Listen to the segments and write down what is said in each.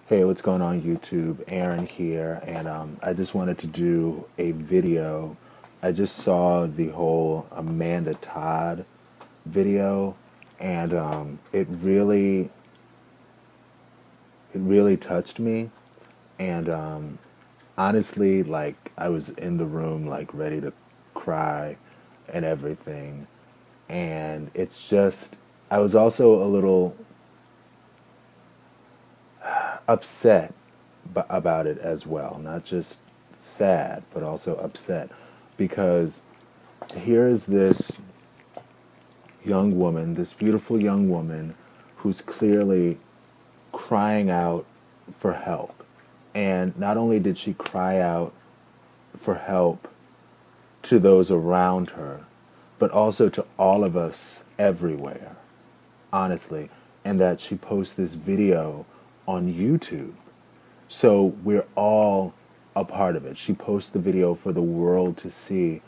Hey, what's going on YouTube? Aaron here, and I just wanted to do a video. I just saw the whole Amanda Todd video, and it really touched me. And honestly, like I was in the room, like ready to cry and everything. And it's just, I was also a little upset about it as well. Not just sad, but also upset because here is this young woman, this beautiful young woman who's clearly crying out for help. And not only did she cry out for help to those around her, but also to all of us everywhere, honestly, and that she posts this video on YouTube. So we're all a part of it. She posts the video for the world to see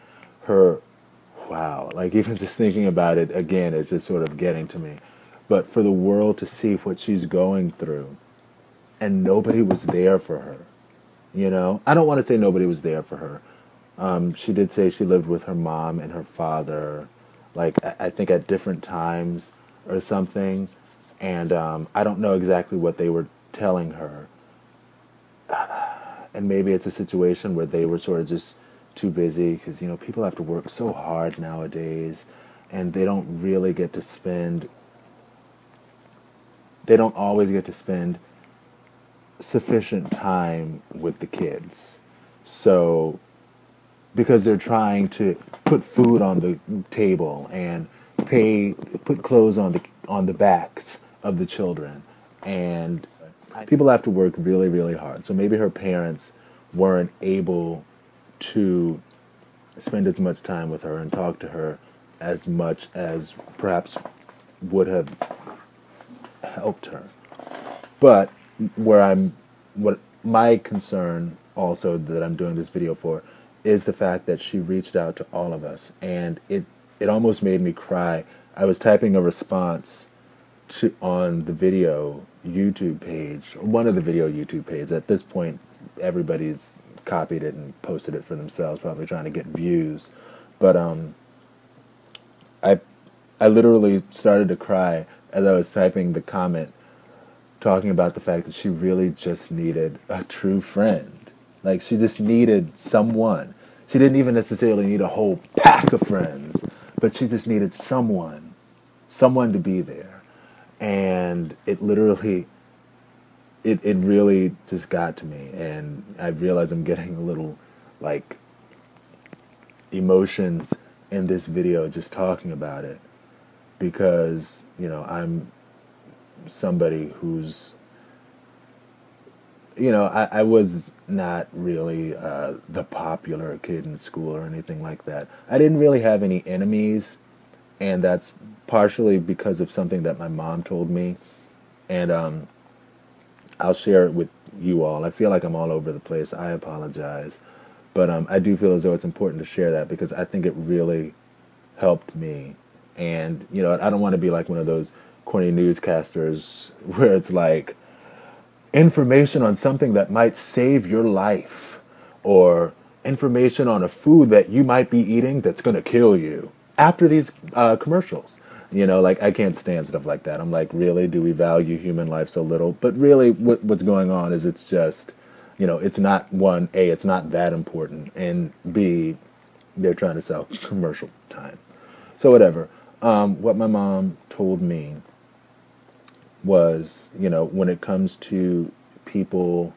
her. Wow, like even just thinking about it again, it's just sort of getting to me. But for the world to see what she's going through, and nobody was there for her. I don't want to say nobody was there for her. She did say she lived with her mom and her father, like I think at different times or something. And I don't know exactly what they were telling her. And maybe it's a situation where they were sort of just too busy because, people have to work so hard nowadays and they don't always get to spend sufficient time with the kids. So, because they're trying to put food on the table and put clothes on the backs of the children, and people have to work really, really hard. So maybe her parents weren't able to spend as much time with her and talk to her as much as perhaps would have helped her. But what my concern also that I'm doing this video for is the fact that she reached out to all of us, and it almost made me cry. I was typing a response on the video YouTube page, one of the video YouTube pages. At this point, everybody's copied it and posted it for themselves, probably trying to get views. But I literally started to cry as I was typing the comment, talking about the fact that she really just needed a true friend. Like, she just needed someone. She didn't even necessarily need a whole pack of friends, but she just needed someone to be there. And it literally, it really just got to me. And I realize I'm getting a little, like, emotions in this video just talking about it. Because, I'm somebody who's, I was not really the popular kid in school or anything like that. I didn't really have any enemies, and that's partially because of something that my mom told me. And I'll share it with you all. I feel like I'm all over the place. I apologize. But I do feel as though it's important to share that because I think it really helped me. And, I don't want to be like one of those corny newscasters where it's like information on something that might save your life or information on a food that you might be eating that's going to kill you after these commercials. Like, I can't stand stuff like that. I'm like, really? Do we value human life so little? But really, what's going on is it's just, it's not, one, A, it's not that important, and B, they're trying to sell commercial time. So whatever. What my mom told me was, when it comes to people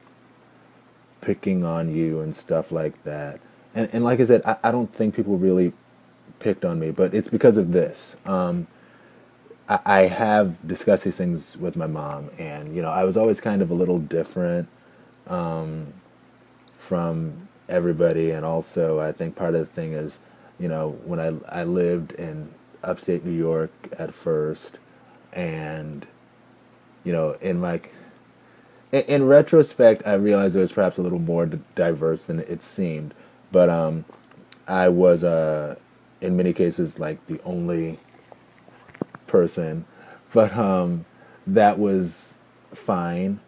picking on you and stuff like that, and like I said, I don't think people really picked on me, but it's because of this. I have discussed these things with my mom, and, I was always kind of a little different from everybody, and also I think part of the thing is, when I lived in upstate New York at first, and, in retrospect, I realized it was perhaps a little more diverse than it seemed, but I was, in many cases, like the only person, but that was fine.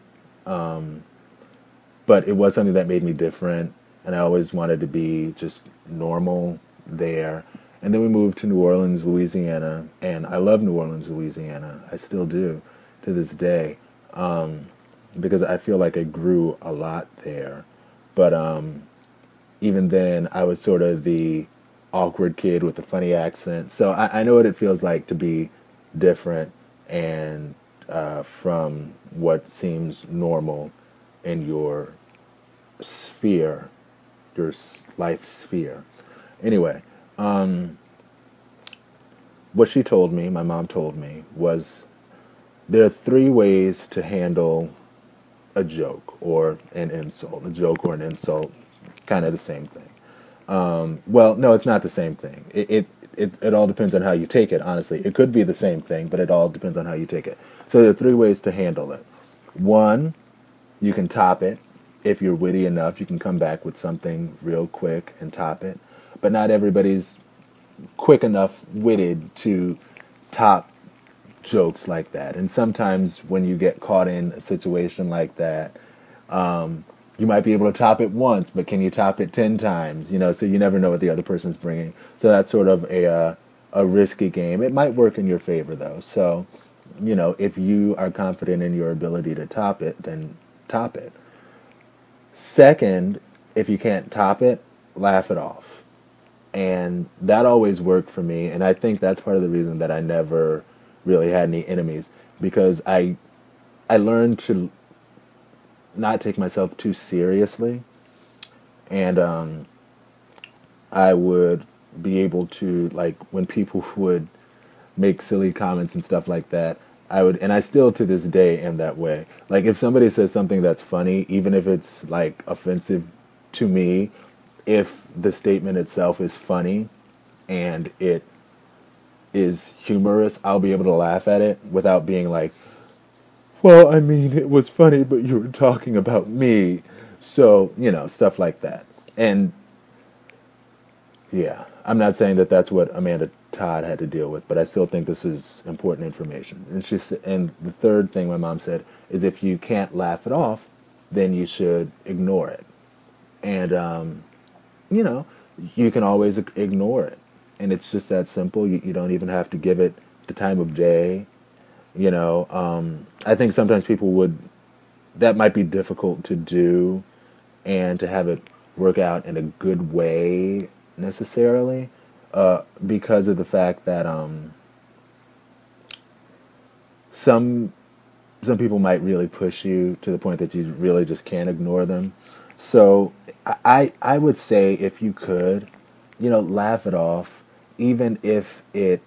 But it was something that made me different, and I always wanted to be just normal there. And then we moved to New Orleans, Louisiana, and I love New Orleans, Louisiana. I still do to this day, because I feel like I grew a lot there. But even then, I was sort of the awkward kid with the funny accent. So I know what it feels like to be different and from what seems normal in your sphere, your life sphere. Anyway, what she told me, my mom told me, was there are three ways to handle a joke or an insult. A joke or an insult, kind of the same thing. Well, no, it's not the same thing. It all depends on how you take it, honestly. It could be the same thing, but it all depends on how you take it. So there are three ways to handle it. One, you can top it. If you're witty enough, you can come back with something real quick and top it. But not everybody's quick enough witted to top jokes like that. And sometimes when you get caught in a situation like that, you might be able to top it once, but can you top it 10 times? You know, so you never know what the other person's bringing. So that's sort of a risky game. It might work in your favor, though. So, you know, if you are confident in your ability to top it, then top it. Second, if you can't top it, laugh it off. And that always worked for me. And I think that's part of the reason that I never really had any enemies, because I learned to not take myself too seriously, and I would be able to, like, when people would make silly comments and stuff like that, I would, and I still to this day am that way. Like, if somebody says something that's funny, even if it's like offensive to me, if the statement itself is funny and it is humorous, I'll be able to laugh at it without being like, well, I mean, it was funny, but you were talking about me. So, you know, stuff like that. And yeah, I'm not saying that that's what Amanda Todd had to deal with, but I still think this is important information. And and the third thing my mom said is if you can't laugh it off, then you should ignore it. And, you know, you can always ignore it. And it's just that simple. You don't even have to give it the time of day. You know, I think sometimes people would, that might be difficult to do and to have it work out in a good way necessarily, because of the fact that some people might really push you to the point that you really just can't ignore them. So I would say if you could, you know, laugh it off, even if it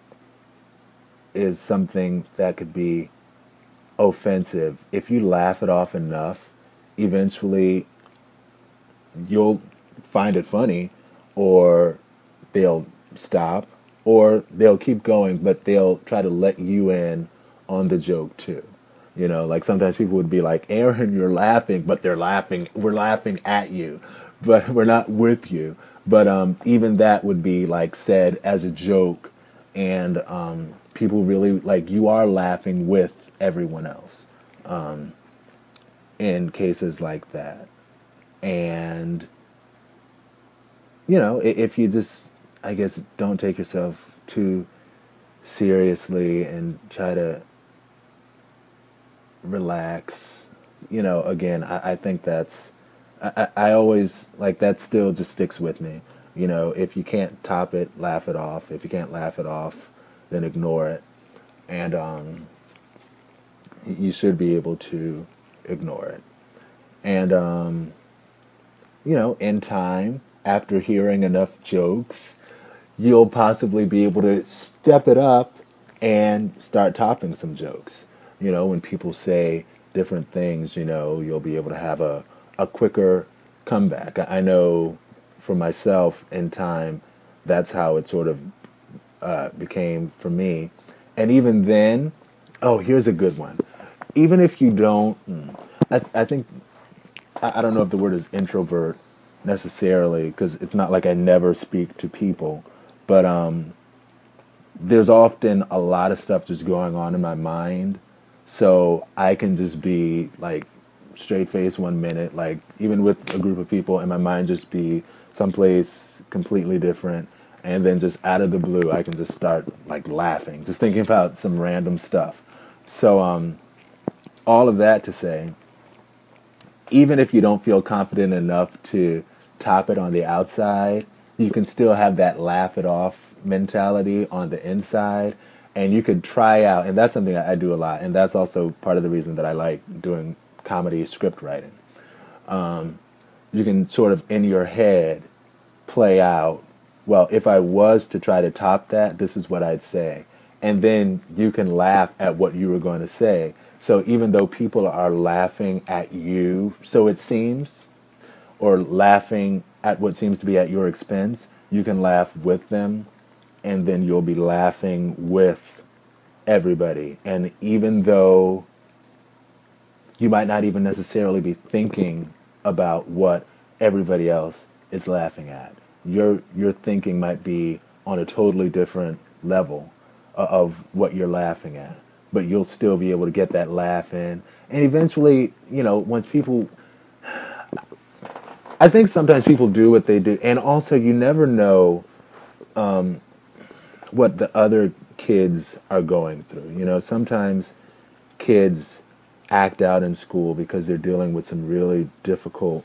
is something that could be offensive. If you laugh it off enough, eventually you'll find it funny, or they'll stop, or they'll keep going, but they'll try to let you in on the joke too. You know, like sometimes people would be like, Aaron, you're laughing, but they're laughing. We're laughing at you, but we're not with you. But even that would be like said as a joke, and people really like you are laughing with everyone else in cases like that. And you know, if you just, I guess, don't take yourself too seriously and try to relax, you know, again, I think that's, I always, like, that still just sticks with me. You know, if you can't top it, laugh it off. If you can't laugh it off, then ignore it. And you should be able to ignore it. And, you know, in time, after hearing enough jokes, you'll possibly be able to step it up and start topping some jokes. You know, when people say different things, you know, you'll be able to have a quicker comeback. I know for myself in time, that's how it sort of became for me. And even then, oh, here's a good one. Even if you don't, I think, I don't know if the word is introvert necessarily, because it's not like I never speak to people, but there's often a lot of stuff just going on in my mind, so I can just be like straight face 1 minute, like even with a group of people, and my mind just be someplace completely different, and then just out of the blue, I can just start like laughing, just thinking about some random stuff. So all of that to say, even if you don't feel confident enough to top it on the outside, you can still have that laugh it off mentality on the inside. And you could try out, and that's something I do a lot, and that's also part of the reason that I like doing comedy script writing. You can sort of in your head play out, well, if I was to try to top that, this is what I'd say. And then you can laugh at what you were going to say. So even though people are laughing at you, so it seems, or laughing at what seems to be at your expense, you can laugh with them, and then you'll be laughing with everybody. And even though you might not even necessarily be thinking about what everybody else is laughing at, your thinking might be on a totally different level of what you're laughing at. But you'll still be able to get that laugh in. And eventually, once people, I think sometimes people do what they do. And also, you never know what the other kids are going through. Sometimes kids act out in school because they're dealing with some really difficult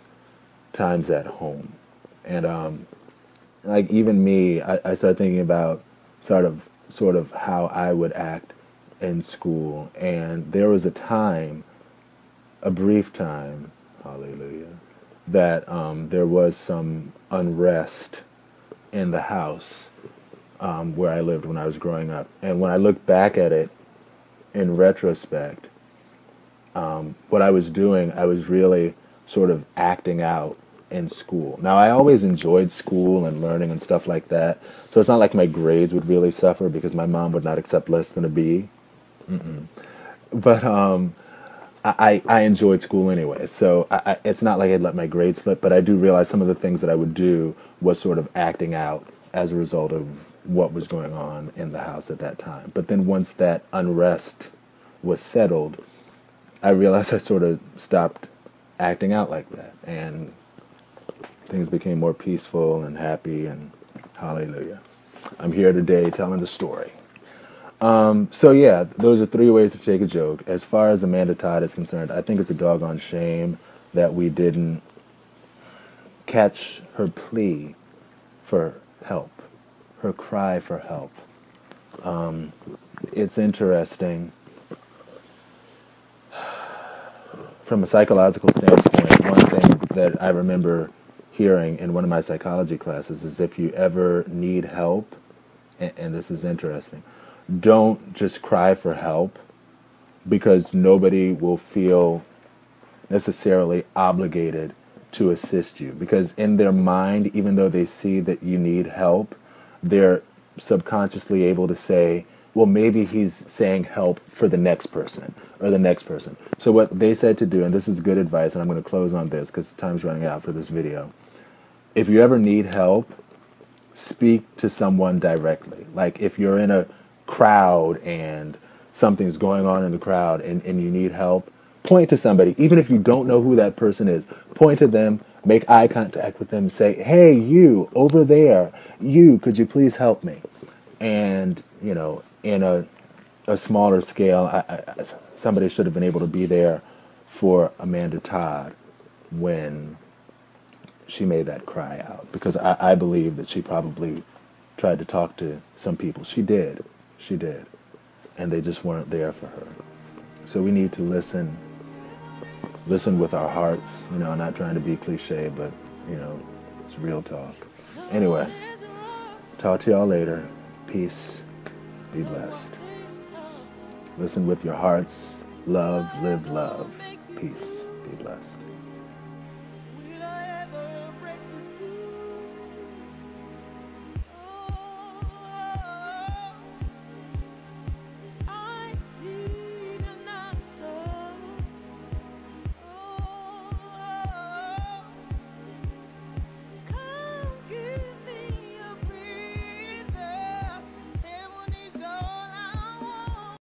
times at home. And like even me, I started thinking about sort of how I would act in school. And there was a brief time, hallelujah, that there was some unrest in the house where I lived when I was growing up. And when I look back at it in retrospect, what I was doing, I was really sort of acting out in school. Now, I always enjoyed school and learning and stuff like that, so it's not like my grades would really suffer because my mom would not accept less than a B. But I enjoyed school anyway, so it's not like I'd let my grades slip, but I do realize some of the things that I would do was sort of acting out as a result of what was going on in the house at that time. But then once that unrest was settled, I realized I sort of stopped acting out like that, and things became more peaceful and happy, and hallelujah. I'm here today telling the story. So yeah, those are 3 ways to take a joke. As far as Amanda Todd is concerned, I think it's a doggone shame that we didn't catch her plea for help, her cry for help. It's interesting. From a psychological standpoint, one thing that I remember hearing in one of my psychology classes is if you ever need help, and this is interesting, don't just cry for help, because nobody will feel necessarily obligated to assist you. Because in their mind, even though they see that you need help, they're subconsciously able to say, well, maybe he's saying help for the next person or the next person. So what they said to do, and this is good advice, and I'm going to close on this because time's running out for this video. If you ever need help, speak to someone directly. Like if you're in a crowd and something's going on in the crowd and you need help, point to somebody. Even if you don't know who that person is, point to them, make eye contact with them, say, hey, you over there, could you please help me? And, in a smaller scale, somebody should have been able to be there for Amanda Todd when she made that cry out, because I believe that she probably tried to talk to some people. She did, and they just weren't there for her. So we need to listen with our hearts, not trying to be cliche, but, it's real talk. Anyway, talk to y'all later. Peace. Be blessed. Listen with your hearts. Love, live, love. Peace. Be blessed.